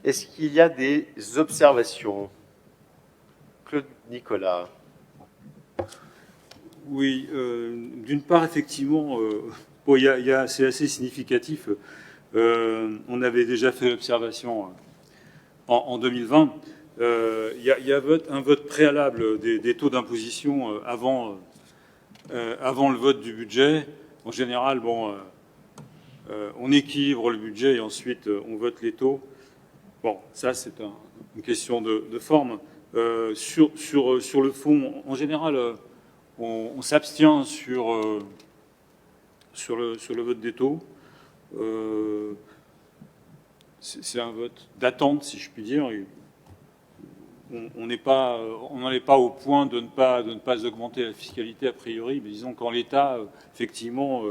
Est-ce qu'il y a des observations? Claude Nicolas. Oui, d'une part, effectivement, bon, c'est assez significatif. On avait déjà fait l'observation en 2020. Il y a un vote préalable des taux d'imposition avant le vote du budget. En général, bon, on équilibre le budget et ensuite on vote les taux. Bon, ça c'est une question de forme. Sur le fond, en général, on s'abstient sur le vote des taux. C'est un vote d'attente, si je puis dire. On n'en est pas au point de ne pas augmenter la fiscalité a priori, mais disons qu'en l'état, effectivement,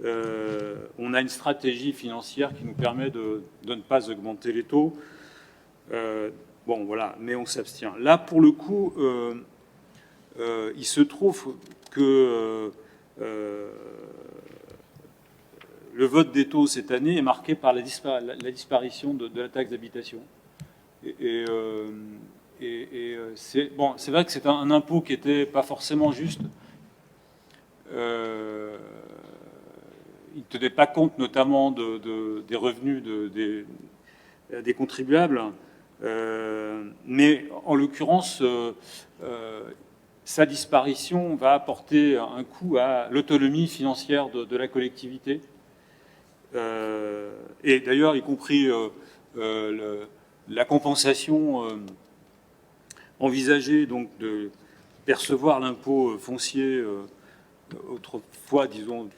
on a une stratégie financière qui nous permet de ne pas augmenter les taux. Bon, voilà, mais on s'abstient. Là, pour le coup, il se trouve que le vote des taux cette année est marqué par la disparition de la taxe d'habitation. C'est vrai que c'est un impôt qui n'était pas forcément juste. Il ne tenait pas compte notamment des revenus des contribuables. Mais en l'occurrence, sa disparition va apporter un coup à l'autonomie financière de la collectivité. Et d'ailleurs, y compris la compensation envisagée donc de percevoir l'impôt foncier autrefois, disons,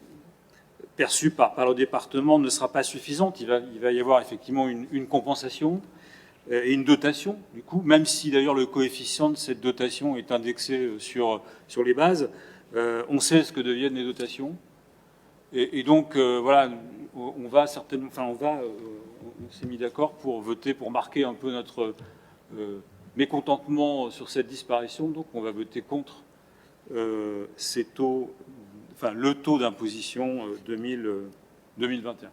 perçu par le département ne sera pas suffisante. Il va y avoir effectivement une compensation et une dotation, du coup, même si d'ailleurs le coefficient de cette dotation est indexé sur les bases, on sait ce que deviennent les dotations. Et donc, voilà, on va certainement, enfin, on s'est mis d'accord pour voter, pour marquer un peu notre mécontentement sur cette disparition. Donc, on va voter contre ces taux, enfin, le taux d'imposition 2021.